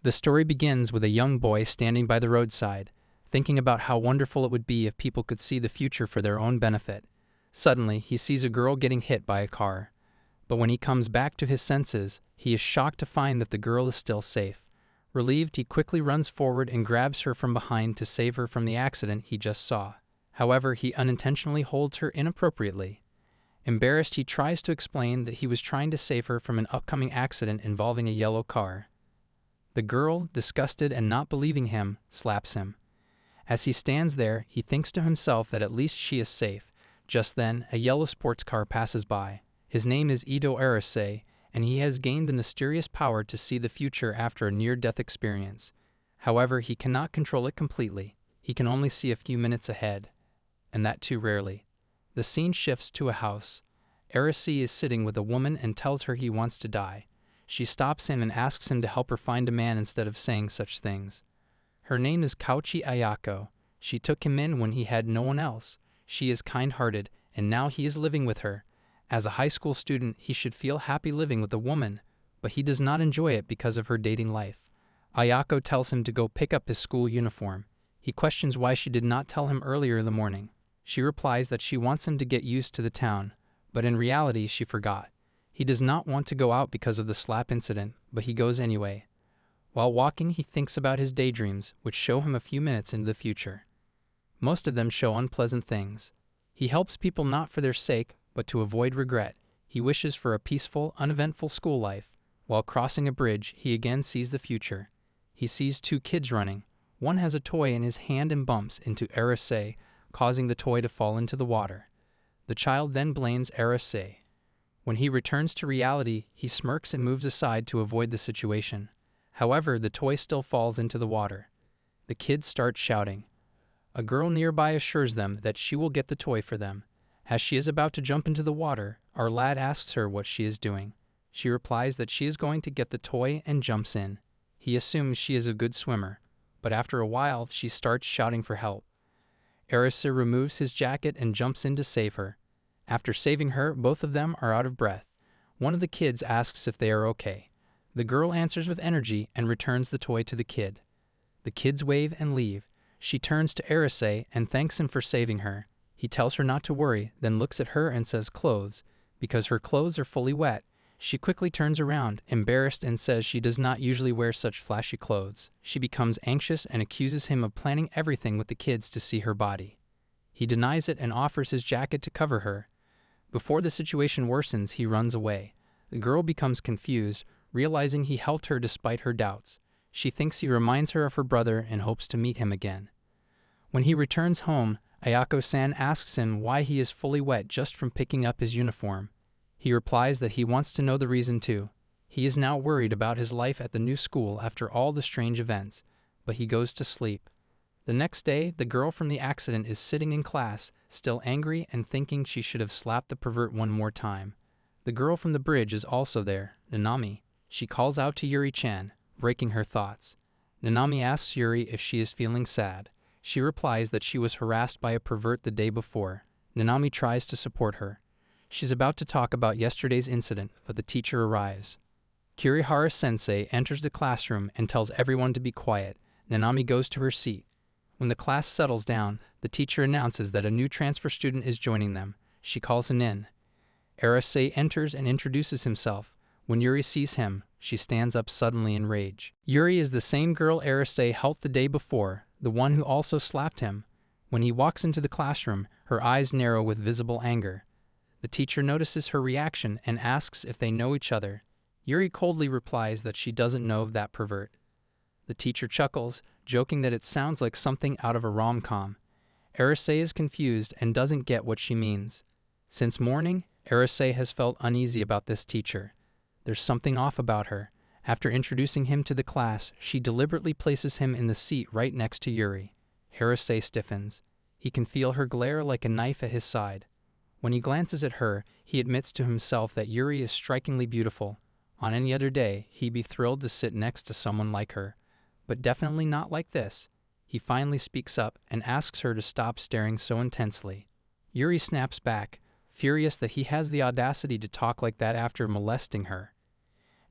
The story begins with a young boy standing by the roadside, thinking about how wonderful it would be if people could see the future for their own benefit. Suddenly, he sees a girl getting hit by a car. But when he comes back to his senses, he is shocked to find that the girl is still safe. Relieved, he quickly runs forward and grabs her from behind to save her from the accident he just saw. However, he unintentionally holds her inappropriately. Embarrassed, he tries to explain that he was trying to save her from an upcoming accident involving a yellow car. The girl, disgusted and not believing him, slaps him. As he stands there, he thinks to himself that at least she is safe. Just then, a yellow sports car passes by. His name is Ito Arase, and he has gained the mysterious power to see the future after a near-death experience. However, he cannot control it completely. He can only see a few minutes ahead, and that too rarely. The scene shifts to a house. Arase is sitting with a woman and tells her he wants to die. She stops him and asks him to help her find a man instead of saying such things. Her name is Kauchi Ayako. She took him in when he had no one else. She is kind-hearted, and now he is living with her. As a high school student, he should feel happy living with a woman, but he does not enjoy it because of her dating life. Ayako tells him to go pick up his school uniform. He questions why she did not tell him earlier in the morning. She replies that she wants him to get used to the town, but in reality she forgot. He does not want to go out because of the slap incident, but he goes anyway. While walking, he thinks about his daydreams, which show him a few minutes into the future. Most of them show unpleasant things. He helps people not for their sake, but to avoid regret. He wishes for a peaceful, uneventful school life. While crossing a bridge, he again sees the future. He sees two kids running. One has a toy in his hand and bumps into Arase, causing the toy to fall into the water. The child then blames Arase. When he returns to reality, he smirks and moves aside to avoid the situation. However, the toy still falls into the water. The kids start shouting. A girl nearby assures them that she will get the toy for them. As she is about to jump into the water, our lad asks her what she is doing. She replies that she is going to get the toy and jumps in. He assumes she is a good swimmer, but after a while she starts shouting for help. Arase removes his jacket and jumps in to save her. After saving her, both of them are out of breath. One of the kids asks if they are okay. The girl answers with energy and returns the toy to the kid. The kids wave and leave. She turns to Arase and thanks him for saving her. He tells her not to worry, then looks at her and says clothes. Because her clothes are fully wet, she quickly turns around, embarrassed, and says she does not usually wear such flashy clothes. She becomes anxious and accuses him of planning everything with the kids to see her body. He denies it and offers his jacket to cover her. Before the situation worsens, he runs away. The girl becomes confused, realizing he helped her despite her doubts. She thinks he reminds her of her brother and hopes to meet him again. When he returns home, Ayako-san asks him why he is fully wet just from picking up his uniform. He replies that he wants to know the reason too. He is now worried about his life at the new school after all the strange events, but he goes to sleep. The next day, the girl from the accident is sitting in class, still angry and thinking she should have slapped the pervert one more time. The girl from the bridge is also there, Nanami. She calls out to Yuri-chan, breaking her thoughts. Nanami asks Yuri if she is feeling sad. She replies that she was harassed by a pervert the day before. Nanami tries to support her. She's about to talk about yesterday's incident, but the teacher arrives. Kurihara-sensei enters the classroom and tells everyone to be quiet. Nanami goes to her seat. When the class settles down, the teacher announces that a new transfer student is joining them. She calls him in. Arase enters and introduces himself. When Yuri sees him, she stands up suddenly in rage. Yuri is the same girl Arase helped the day before, the one who also slapped him. When he walks into the classroom, her eyes narrow with visible anger. The teacher notices her reaction and asks if they know each other. Yuri coldly replies that she doesn't know of that pervert. The teacher chuckles, joking that it sounds like something out of a rom-com. Arase is confused and doesn't get what she means. Since morning, Arase has felt uneasy about this teacher. There's something off about her. After introducing him to the class, she deliberately places him in the seat right next to Yuri. Arase stiffens. He can feel her glare like a knife at his side. When he glances at her, he admits to himself that Yuri is strikingly beautiful. On any other day, he'd be thrilled to sit next to someone like her. But definitely not like this. He finally speaks up and asks her to stop staring so intensely. Yuri snaps back, furious that he has the audacity to talk like that after molesting her.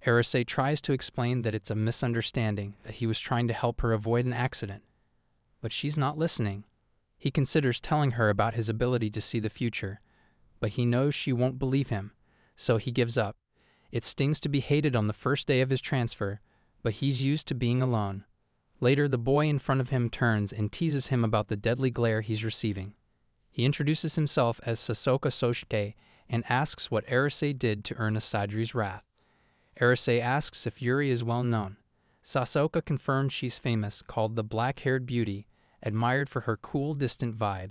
Arase tries to explain that it's a misunderstanding, that he was trying to help her avoid an accident. But she's not listening. He considers telling her about his ability to see the future, but he knows she won't believe him, so he gives up. It stings to be hated on the first day of his transfer, but he's used to being alone. Later, the boy in front of him turns and teases him about the deadly glare he's receiving. He introduces himself as Sasoka Soshike and asks what Arase did to earn Asadri's wrath. Arase asks if Yuri is well known. Sasoka confirms she's famous, called the black-haired beauty, admired for her cool, distant vibe.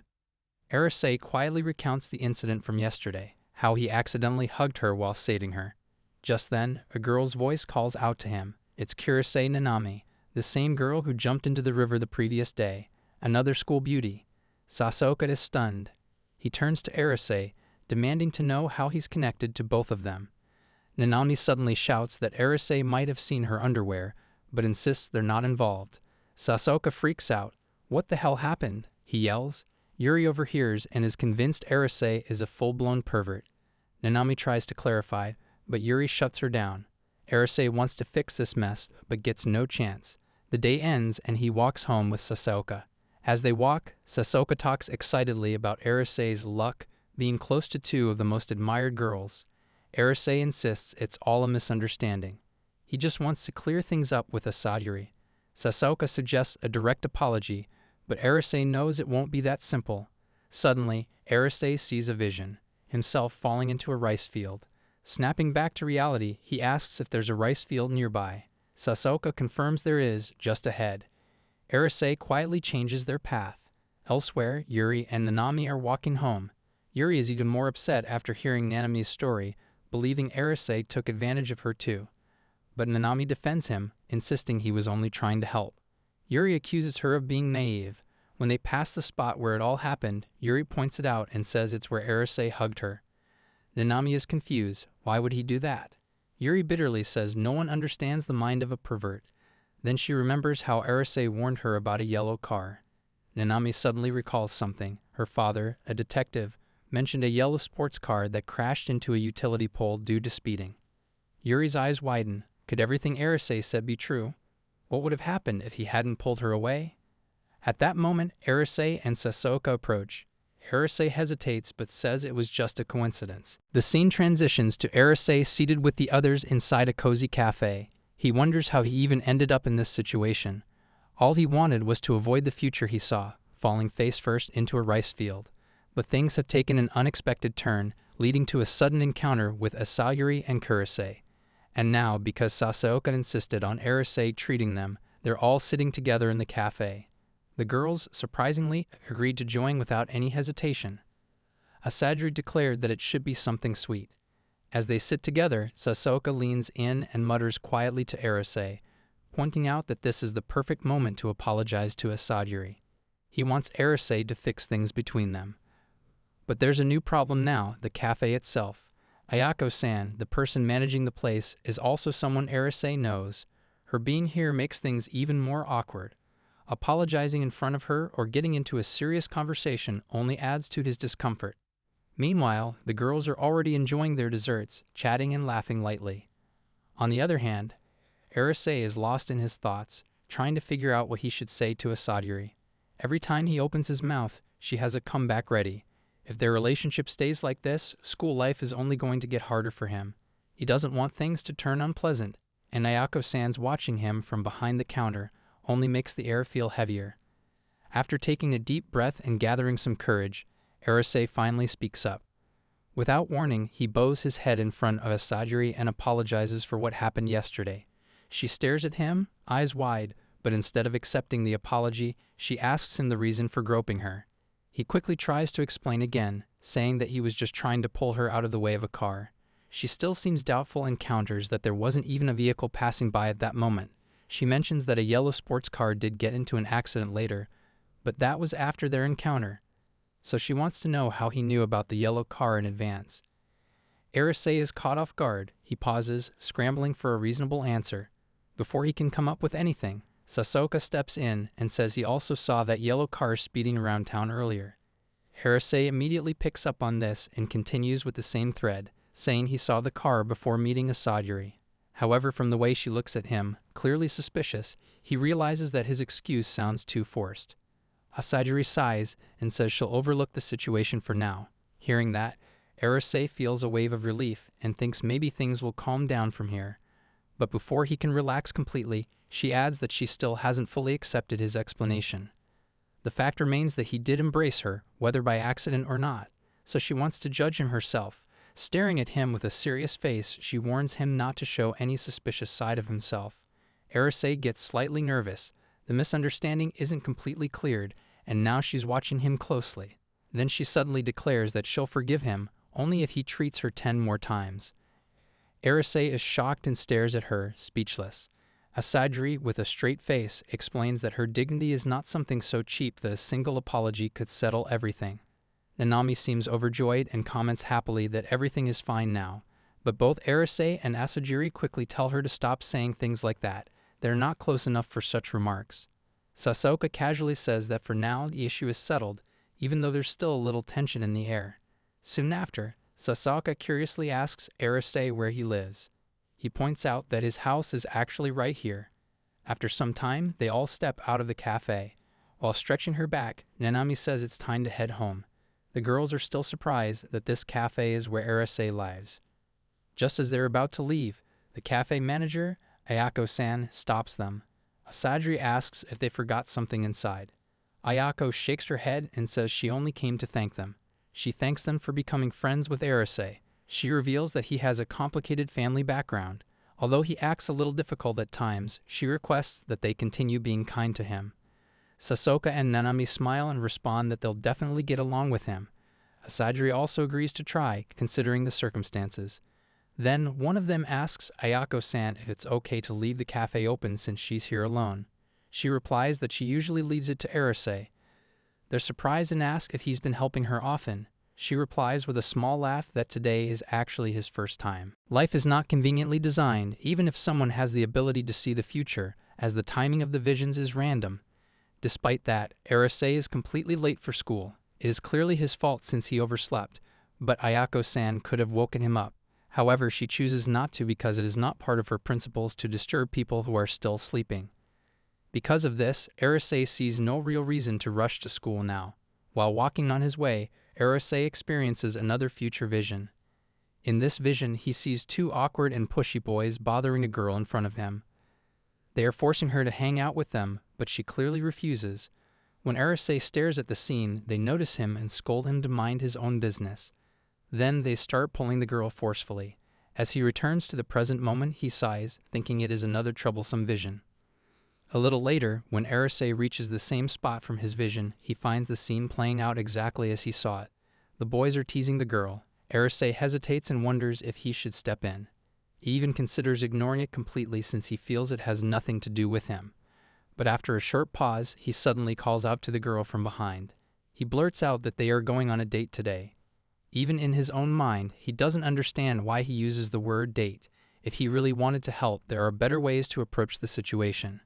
Arase quietly recounts the incident from yesterday, how he accidentally hugged her while sating her. Just then, a girl's voice calls out to him. It's Kurase Nanami, the same girl who jumped into the river the previous day, another school beauty. Sasoka is stunned. He turns to Arase, demanding to know how he's connected to both of them. Nanami suddenly shouts that Arase might have seen her underwear, but insists they're not involved. Sasoka freaks out. What the hell happened? He yells. Yuri overhears and is convinced Arase is a full-blown pervert. Nanami tries to clarify, but Yuri shuts her down. Arase wants to fix this mess, but gets no chance. The day ends and he walks home with Sasoka. As they walk, Sasoka talks excitedly about Arase's luck being close to two of the most admired girls. Arase insists it's all a misunderstanding. He just wants to clear things up with Asaduri. Sasoka suggests a direct apology, but Arase knows it won't be that simple. Suddenly, Arase sees a vision, himself falling into a rice field. Snapping back to reality, he asks if there's a rice field nearby. Sasoka confirms there is, just ahead. Arase quietly changes their path. Elsewhere, Yuri and Nanami are walking home. Yuri is even more upset after hearing Nanami's story, believing Arase took advantage of her too. But Nanami defends him, insisting he was only trying to help. Yuri accuses her of being naive. When they pass the spot where it all happened, Yuri points it out and says it's where Arase hugged her. Nanami is confused. Why would he do that? Yuri bitterly says no one understands the mind of a pervert. Then she remembers how Arase warned her about a yellow car. Nanami suddenly recalls something. Her father, a detective, mentioned a yellow sports car that crashed into a utility pole due to speeding. Yuri's eyes widen. Could everything Arase said be true? What would have happened if he hadn't pulled her away? At that moment, Arase and Sasoka approach. Arase hesitates but says it was just a coincidence. The scene transitions to Arase seated with the others inside a cozy cafe. He wonders how he even ended up in this situation. All he wanted was to avoid the future he saw, falling face first into a rice field. But things have taken an unexpected turn, leading to a sudden encounter with Asayuri and Kurase. And now, because Sasoka insisted on Arase treating them, they're all sitting together in the cafe. The girls, surprisingly, agreed to join without any hesitation. Asadri declared that it should be something sweet. As they sit together, Sasoka leans in and mutters quietly to Arase, pointing out that this is the perfect moment to apologize to Asaduri. He wants Arase to fix things between them. But there's a new problem now, the cafe itself. Ayako-san, the person managing the place, is also someone Arase knows. Her being here makes things even more awkward. Apologizing in front of her or getting into a serious conversation only adds to his discomfort. Meanwhile, the girls are already enjoying their desserts, chatting and laughing lightly. On the other hand, Arase is lost in his thoughts, trying to figure out what he should say to Asaduri. Every time he opens his mouth, she has a comeback ready. If their relationship stays like this, school life is only going to get harder for him. He doesn't want things to turn unpleasant, and Ayako-san's watching him from behind the counter only makes the air feel heavier. After taking a deep breath and gathering some courage, Arase finally speaks up. Without warning, he bows his head in front of Asaduri and apologizes for what happened yesterday. She stares at him, eyes wide, but instead of accepting the apology, she asks him the reason for groping her. He quickly tries to explain again, saying that he was just trying to pull her out of the way of a car. She still seems doubtful and counters that there wasn't even a vehicle passing by at that moment. She mentions that a yellow sports car did get into an accident later, but that was after their encounter. So she wants to know how he knew about the yellow car in advance. Arase is caught off guard. He pauses, scrambling for a reasonable answer. Before he can come up with anything, Sasoka steps in and says he also saw that yellow car speeding around town earlier. Arase immediately picks up on this and continues with the same thread, saying he saw the car before meeting Asaduri. However, from the way she looks at him, clearly suspicious, he realizes that his excuse sounds too forced. Asajiri sighs and says she'll overlook the situation for now. Hearing that, Arase feels a wave of relief and thinks maybe things will calm down from here. But before he can relax completely, she adds that she still hasn't fully accepted his explanation. The fact remains that he did embrace her, whether by accident or not, so she wants to judge him herself. Staring at him with a serious face, she warns him not to show any suspicious side of himself. Arase gets slightly nervous. The misunderstanding isn't completely cleared, and now she's watching him closely. Then she suddenly declares that she'll forgive him only if he treats her 10 more times. Arase is shocked and stares at her, speechless. Asajiri, with a straight face, explains that her dignity is not something so cheap that a single apology could settle everything. Nanami seems overjoyed and comments happily that everything is fine now, but both Arase and Asajiri quickly tell her to stop saying things like that. They're not close enough for such remarks. Sasooka casually says that for now the issue is settled, even though there's still a little tension in the air. Soon after, Sasooka curiously asks Arase where he lives. He points out that his house is actually right here. After some time, they all step out of the cafe. While stretching her back, Nanami says it's time to head home. The girls are still surprised that this cafe is where Arase lives. Just as they're about to leave, the cafe manager, Ayako-san, stops them. Asajiri asks if they forgot something inside. Ayako shakes her head and says she only came to thank them. She thanks them for becoming friends with Arase. She reveals that he has a complicated family background. Although he acts a little difficult at times, she requests that they continue being kind to him. Sasooka and Nanami smile and respond that they'll definitely get along with him. Asajiri also agrees to try, considering the circumstances. Then one of them asks Ayako-san if it's okay to leave the cafe open since she's here alone. She replies that she usually leaves it to Arase. They're surprised and ask if he's been helping her often. She replies with a small laugh that today is actually his first time. Life is not conveniently designed, even if someone has the ability to see the future, as the timing of the visions is random. Despite that, Arase is completely late for school. It is clearly his fault since he overslept, but Ayako-san could have woken him up. However, she chooses not to because it is not part of her principles to disturb people who are still sleeping. Because of this, Arase sees no real reason to rush to school now. While walking on his way, Arase experiences another future vision. In this vision, he sees 2 awkward and pushy boys bothering a girl in front of him. They are forcing her to hang out with them, but she clearly refuses. When Arase stares at the scene, they notice him and scold him to mind his own business. Then they start pulling the girl forcefully. As he returns to the present moment, he sighs, thinking it is another troublesome vision. A little later, when Arase reaches the same spot from his vision, he finds the scene playing out exactly as he saw it. The boys are teasing the girl. Arase hesitates and wonders if he should step in. He even considers ignoring it completely since he feels it has nothing to do with him. But after a short pause, he suddenly calls out to the girl from behind. He blurts out that they are going on a date today. Even in his own mind, he doesn't understand why he uses the word date. If he really wanted to help, there are better ways to approach the situation.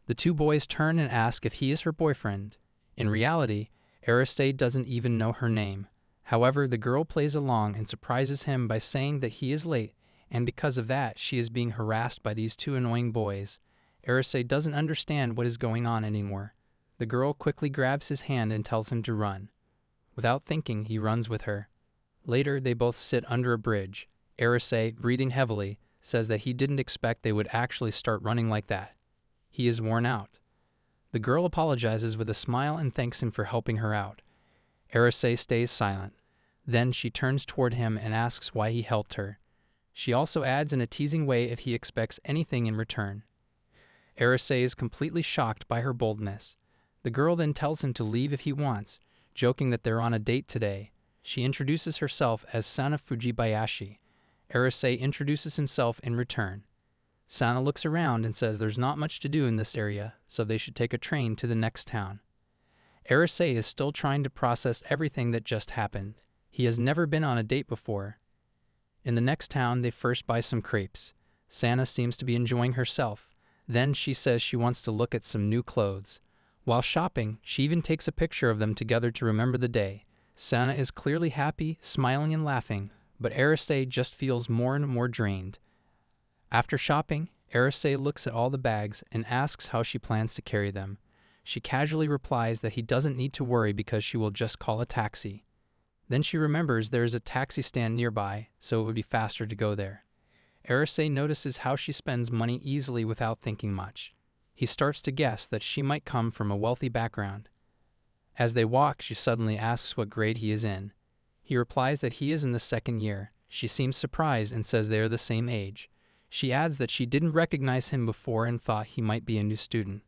The 2 boys turn and ask if he is her boyfriend. In reality, Arase doesn't even know her name. However, the girl plays along and surprises him by saying that he is late, and because of that, she is being harassed by these 2 annoying boys. Arase doesn't understand what is going on anymore. The girl quickly grabs his hand and tells him to run. Without thinking, he runs with her. Later, they both sit under a bridge. Arase, breathing heavily, says that he didn't expect they would actually start running like that. He is worn out. The girl apologizes with a smile and thanks him for helping her out. Arase stays silent. Then she turns toward him and asks why he helped her. She also adds in a teasing way if he expects anything in return. Arase is completely shocked by her boldness. The girl then tells him to leave if he wants, joking that they're on a date today. She introduces herself as Sana Fujibayashi. Arase introduces himself in return. Sana looks around and says there's not much to do in this area, so they should take a train to the next town. Arase is still trying to process everything that just happened. He has never been on a date before. In the next town, they first buy some crepes. Sana seems to be enjoying herself. Then she says she wants to look at some new clothes. While shopping, she even takes a picture of them together to remember the day. Sana is clearly happy, smiling and laughing, but Arase just feels more and more drained. After shopping, Arase looks at all the bags and asks how she plans to carry them. She casually replies that he doesn't need to worry because she will just call a taxi. Then she remembers there is a taxi stand nearby, so it would be faster to go there. Arase notices how she spends money easily without thinking much. He starts to guess that she might come from a wealthy background. As they walk, she suddenly asks what grade he is in. He replies that he is in the second year. She seems surprised and says they are the same age. She adds that she didn't recognize him before and thought he might be a new student.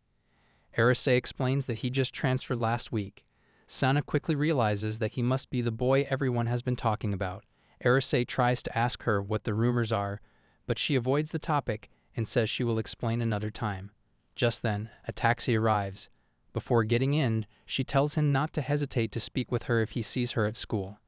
Arase explains that he just transferred last week. Sana quickly realizes that he must be the boy everyone has been talking about. Arase tries to ask her what the rumors are, but she avoids the topic and says she will explain another time. Just then, a taxi arrives. Before getting in, she tells him not to hesitate to speak with her if he sees her at school.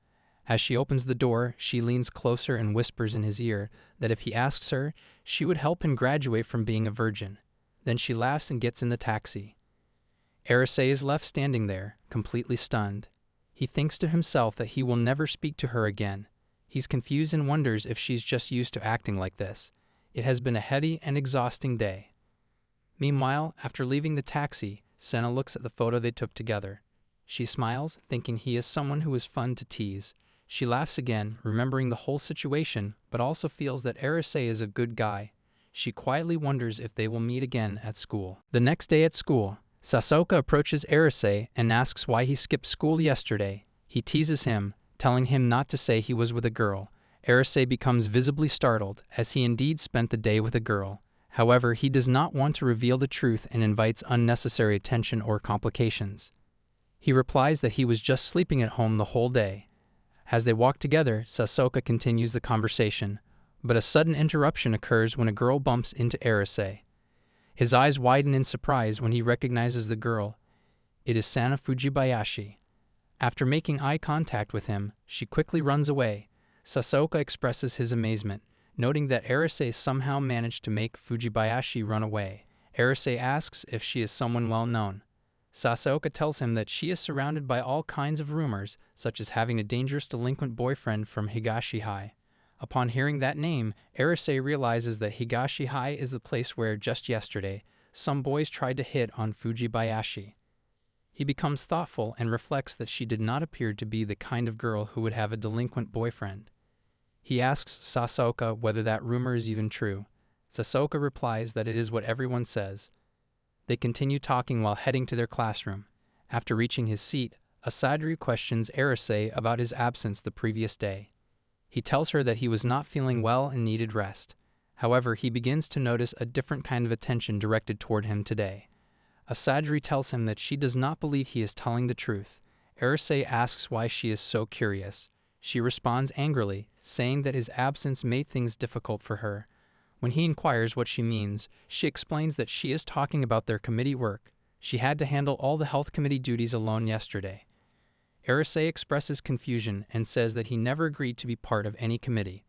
As she opens the door, she leans closer and whispers in his ear that if he asks her, she would help him graduate from being a virgin. Then she laughs and gets in the taxi. Arase is left standing there, completely stunned. He thinks to himself that he will never speak to her again. He's confused and wonders if she's just used to acting like this. It has been a heady and exhausting day. Meanwhile, after leaving the taxi, Senna looks at the photo they took together. She smiles, thinking he is someone who is fun to tease. She laughs again, remembering the whole situation, but also feels that Arase is a good guy. She quietly wonders if they will meet again at school. The next day at school, Sasooka approaches Arase and asks why he skipped school yesterday. He teases him, telling him not to say he was with a girl. Arase becomes visibly startled, as he indeed spent the day with a girl. However, he does not want to reveal the truth and invites unnecessary attention or complications. He replies that he was just sleeping at home the whole day. As they walk together, Sasooka continues the conversation, but a sudden interruption occurs when a girl bumps into Arase. His eyes widen in surprise when he recognizes the girl. It is Sana Fujibayashi. After making eye contact with him, she quickly runs away. Sasooka expresses his amazement, noting that Arase somehow managed to make Fujibayashi run away. Arase asks if she is someone well known. Sasooka tells him that she is surrounded by all kinds of rumors, such as having a dangerous delinquent boyfriend from Higashi High. Upon hearing that name, Arase realizes that Higashi High is the place where, just yesterday, some boys tried to hit on Fujibayashi. He becomes thoughtful and reflects that she did not appear to be the kind of girl who would have a delinquent boyfriend. He asks Sasooka whether that rumor is even true. Sasooka replies that it is what everyone says. They continue talking while heading to their classroom. After reaching his seat, Asadri questions Arase about his absence the previous day. He tells her that he was not feeling well and needed rest. However, he begins to notice a different kind of attention directed toward him today. Asadri tells him that she does not believe he is telling the truth. Arase asks why she is so curious. She responds angrily, saying that his absence made things difficult for her. When he inquires what she means, she explains that she is talking about their committee work. She had to handle all the health committee duties alone yesterday. Arase expresses confusion and says that he never agreed to be part of any committee.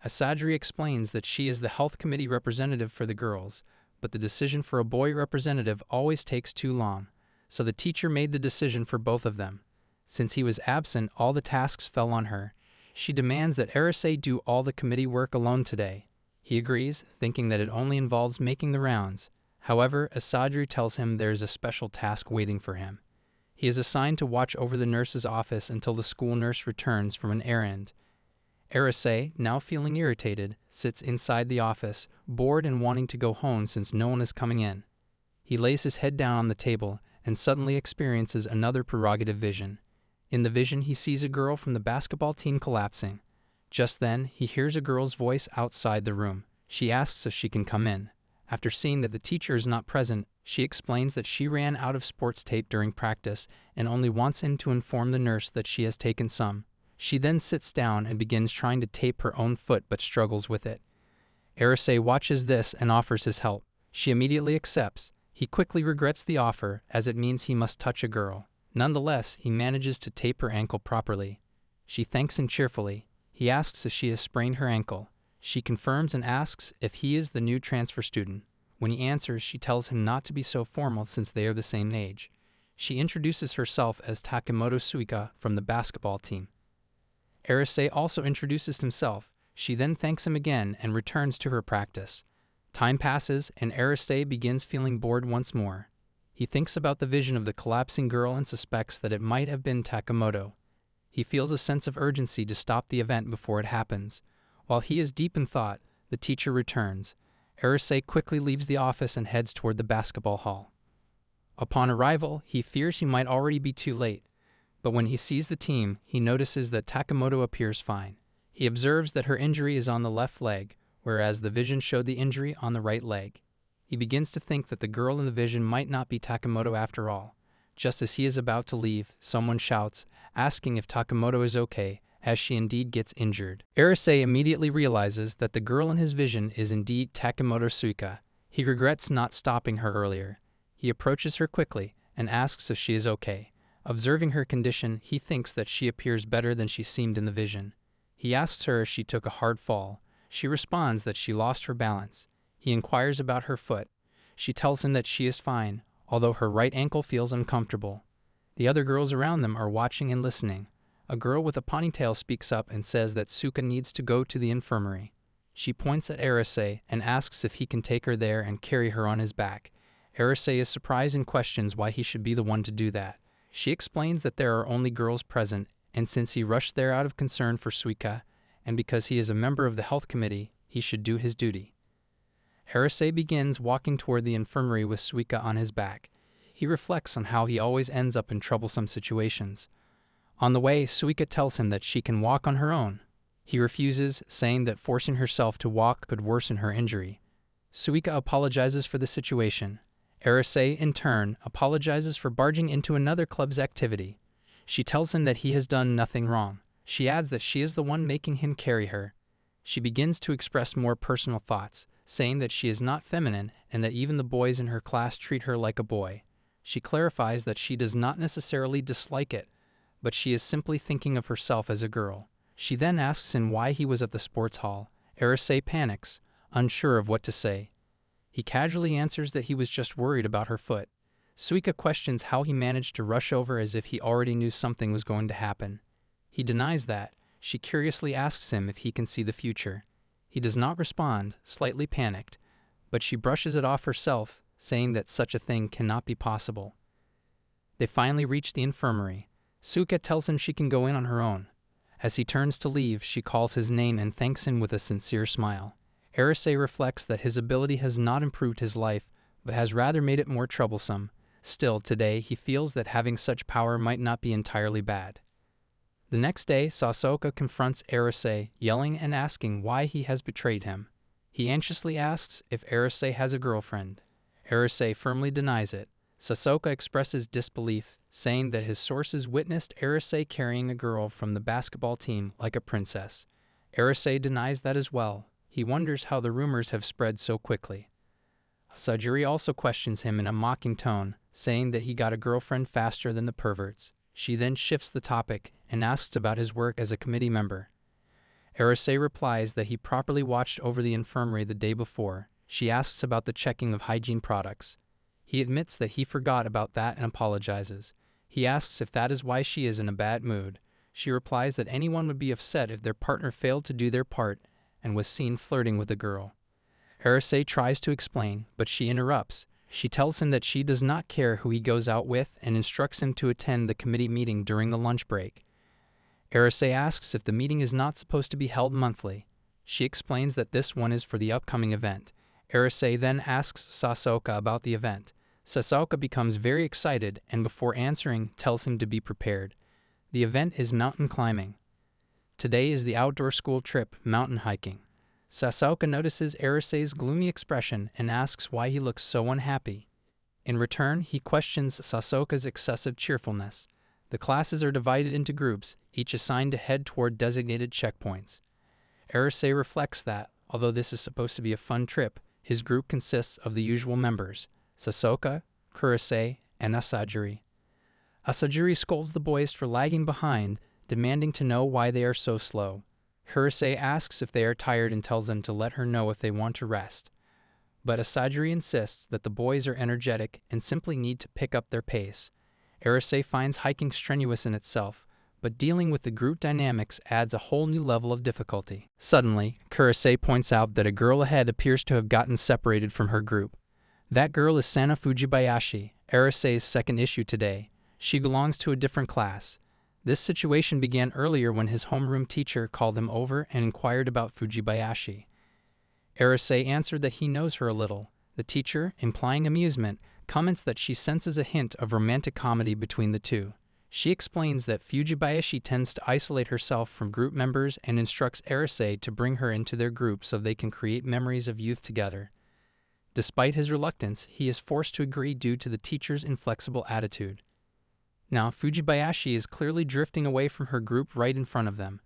Asadri explains that she is the health committee representative for the girls, but the decision for a boy representative always takes too long, so the teacher made the decision for both of them. Since he was absent, all the tasks fell on her. She demands that Arase do all the committee work alone today. He agrees, thinking that it only involves making the rounds. However, Asadri tells him there is a special task waiting for him. He is assigned to watch over the nurse's office until the school nurse returns from an errand. Arase, now feeling irritated, sits inside the office, bored and wanting to go home since no one is coming in. He lays his head down on the table and suddenly experiences another prerogative vision. In the vision, he sees a girl from the basketball team collapsing. Just then, he hears a girl's voice outside the room. She asks if she can come in. After seeing that the teacher is not present, she explains that she ran out of sports tape during practice and only wants him to inform the nurse that she has taken some. She then sits down and begins trying to tape her own foot but struggles with it. Arase watches this and offers his help. She immediately accepts. He quickly regrets the offer, as it means he must touch a girl. Nonetheless, he manages to tape her ankle properly. She thanks him cheerfully. He asks if she has sprained her ankle. She confirms and asks if he is the new transfer student. When he answers, she tells him not to be so formal since they are the same age. She introduces herself as Takemoto Suika from the basketball team. Arase also introduces himself. She then thanks him again and returns to her practice. Time passes, and Arase begins feeling bored once more. He thinks about the vision of the collapsing girl and suspects that it might have been Takamoto. He feels a sense of urgency to stop the event before it happens. While he is deep in thought, the teacher returns. Arase quickly leaves the office and heads toward the basketball hall. Upon arrival, he fears he might already be too late, but when he sees the team, he notices that Takamoto appears fine. He observes that her injury is on the left leg, whereas the vision showed the injury on the right leg. He begins to think that the girl in the vision might not be Takamoto after all. Just as he is about to leave, someone shouts, asking if Takamoto is okay, as she indeed gets injured. Arase immediately realizes that the girl in his vision is indeed Takamoto Suika. He regrets not stopping her earlier. He approaches her quickly and asks if she is okay. Observing her condition, he thinks that she appears better than she seemed in the vision. He asks her if she took a hard fall. She responds that she lost her balance. He inquires about her foot. She tells him that she is fine, although her right ankle feels uncomfortable. The other girls around them are watching and listening. A girl with a ponytail speaks up and says that Suka needs to go to the infirmary. She points at Arase and asks if he can take her there and carry her on his back. Arase is surprised and questions why he should be the one to do that. She explains that there are only girls present, and since he rushed there out of concern for Suika, and because he is a member of the health committee, he should do his duty. Arase begins walking toward the infirmary with Suika on his back. He reflects on how he always ends up in troublesome situations. On the way, Suika tells him that she can walk on her own. He refuses, saying that forcing herself to walk could worsen her injury. Suika apologizes for the situation. Arase, in turn, apologizes for barging into another club's activity. She tells him that he has done nothing wrong. She adds that she is the one making him carry her. She begins to express more personal thoughts, saying that she is not feminine and that even the boys in her class treat her like a boy. She clarifies that she does not necessarily dislike it, but she is simply thinking of herself as a girl. She then asks him why he was at the sports hall. Arase panics, unsure of what to say. He casually answers that he was just worried about her foot. Suika questions how he managed to rush over as if he already knew something was going to happen. He denies that. She curiously asks him if he can see the future. He does not respond, slightly panicked, but she brushes it off herself, saying that such a thing cannot be possible. They finally reach the infirmary. Suika tells him she can go in on her own. As he turns to leave, she calls his name and thanks him with a sincere smile. Arase reflects that his ability has not improved his life, but has rather made it more troublesome. Still, today, he feels that having such power might not be entirely bad. The next day, Sasooka confronts Arase, yelling and asking why he has betrayed him. He anxiously asks if Arase has a girlfriend. Arase firmly denies it. Sasooka expresses disbelief, saying that his sources witnessed Arase carrying a girl from the basketball team like a princess. Arase denies that as well. He wonders how the rumors have spread so quickly. Sajiri also questions him in a mocking tone, saying that he got a girlfriend faster than the perverts. She then shifts the topic and asks about his work as a committee member. Arase replies that he properly watched over the infirmary the day before. She asks about the checking of hygiene products. He admits that he forgot about that and apologizes. He asks if that is why she is in a bad mood. She replies that anyone would be upset if their partner failed to do their part and was seen flirting with a girl. Arase tries to explain, but she interrupts. She tells him that she does not care who he goes out with and instructs him to attend the committee meeting during the lunch break. Arase asks if the meeting is not supposed to be held monthly. She explains that this one is for the upcoming event. Arase then asks Sasooka about the event. Sasooka becomes very excited and before answering tells him to be prepared. The event is mountain climbing. Today is the outdoor school trip, mountain hiking. Sasooka notices Arase's gloomy expression and asks why he looks so unhappy. In return, he questions Sasooka's excessive cheerfulness. The classes are divided into groups, each assigned to head toward designated checkpoints. Arase reflects that, although this is supposed to be a fun trip, his group consists of the usual members, Sasooka, Kurase, and Asajiri. Asajiri scolds the boys for lagging behind, demanding to know why they are so slow. Kurase asks if they are tired and tells them to let her know if they want to rest. But Asajiri insists that the boys are energetic and simply need to pick up their pace. Arase finds hiking strenuous in itself, but dealing with the group dynamics adds a whole new level of difficulty. Suddenly, Kurase points out that a girl ahead appears to have gotten separated from her group. That girl is Sana Fujibayashi, Arase's second issue today. She belongs to a different class. This situation began earlier when his homeroom teacher called him over and inquired about Fujibayashi. Arase answered that he knows her a little. The teacher, implying amusement, comments that she senses a hint of romantic comedy between the two. She explains that Fujibayashi tends to isolate herself from group members and instructs Arase to bring her into their group so they can create memories of youth together. Despite his reluctance, he is forced to agree due to the teacher's inflexible attitude. Now, Fujibayashi is clearly drifting away from her group right in front of them.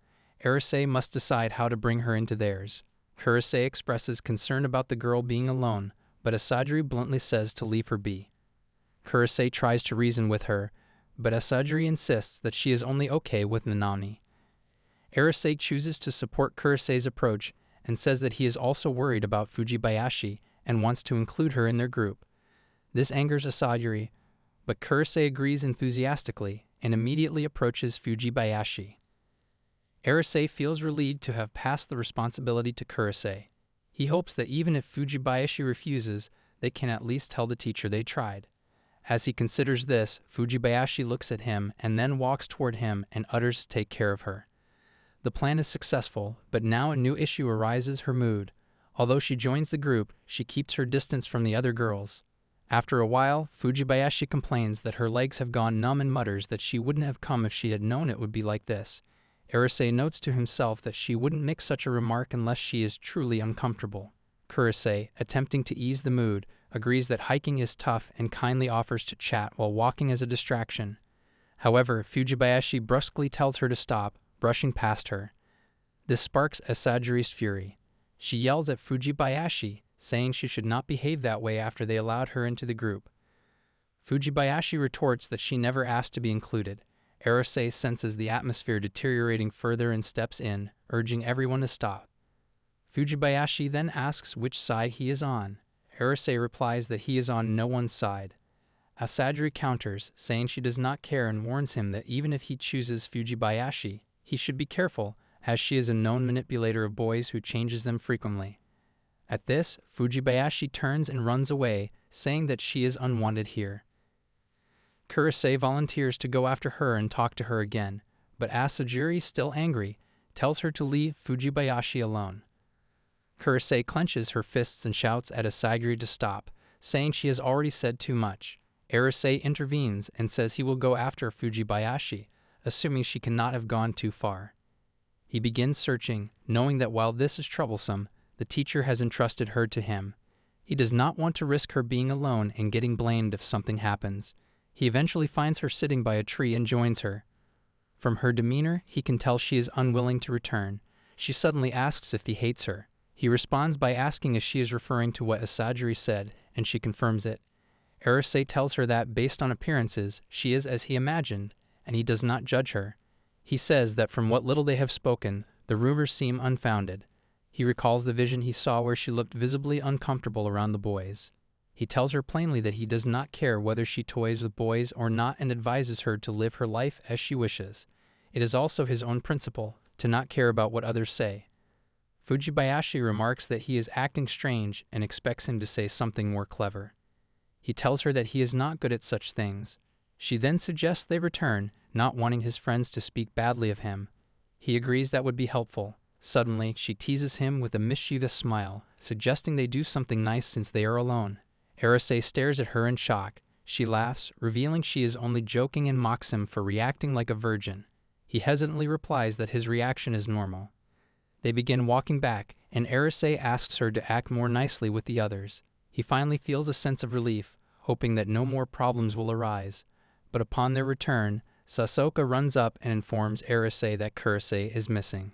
Arase must decide how to bring her into theirs. Kurase expresses concern about the girl being alone, but Asadri bluntly says to leave her be. Kurase tries to reason with her, but Asadri insists that she is only okay with Nanami. Arase chooses to support Kurase's approach and says that he is also worried about Fujibayashi and wants to include her in their group. This angers Asadri, but Kurase agrees enthusiastically and immediately approaches Fujibayashi. Arase feels relieved to have passed the responsibility to Kurase. He hopes that even if Fujibayashi refuses, they can at least tell the teacher they tried. As he considers this, Fujibayashi looks at him and then walks toward him and utters to take care of her. The plan is successful, but now a new issue arises: her mood. Although she joins the group, she keeps her distance from the other girls. After a while, Fujibayashi complains that her legs have gone numb and mutters that she wouldn't have come if she had known it would be like this. Arase notes to himself that she wouldn't make such a remark unless she is truly uncomfortable. Kurase, attempting to ease the mood, agrees that hiking is tough and kindly offers to chat while walking as a distraction. However, Fujibayashi brusquely tells her to stop, brushing past her. This sparks Asadri's fury. She yells at Fujibayashi, saying she should not behave that way after they allowed her into the group. Fujibayashi retorts that she never asked to be included. Arase senses the atmosphere deteriorating further and steps in, urging everyone to stop. Fujibayashi then asks which side he is on. Arase replies that he is on no one's side. Asadri counters, saying she does not care and warns him that even if he chooses Fujibayashi, he should be careful, as she is a known manipulator of boys who changes them frequently. At this, Fujibayashi turns and runs away, saying that she is unwanted here. Kurase volunteers to go after her and talk to her again, but Asadri, still angry, tells her to leave Fujibayashi alone. Kurase clenches her fists and shouts at Asadri to stop, saying she has already said too much. Arase intervenes and says he will go after Fujibayashi, assuming she cannot have gone too far. He begins searching, knowing that while this is troublesome, the teacher has entrusted her to him. He does not want to risk her being alone and getting blamed if something happens. He eventually finds her sitting by a tree and joins her. From her demeanor, he can tell she is unwilling to return. She suddenly asks if he hates her. He responds by asking if she is referring to what Asadri said, and she confirms it. Arase tells her that, based on appearances, she is as he imagined, and he does not judge her. He says that from what little they have spoken, the rumors seem unfounded. He recalls the vision he saw where she looked visibly uncomfortable around the boys. He tells her plainly that he does not care whether she toys with boys or not and advises her to live her life as she wishes. It is also his own principle to not care about what others say. Fujibayashi remarks that he is acting strange and expects him to say something more clever. He tells her that he is not good at such things. She then suggests they return, not wanting his friends to speak badly of him. He agrees that would be helpful. Suddenly, she teases him with a mischievous smile, suggesting they do something nice since they are alone. Arase stares at her in shock. She laughs, revealing she is only joking, and mocks him for reacting like a virgin. He hesitantly replies that his reaction is normal. They begin walking back, and Arase asks her to act more nicely with the others. He finally feels a sense of relief, hoping that no more problems will arise. But upon their return, Sasoka runs up and informs Arase that Kurase is missing.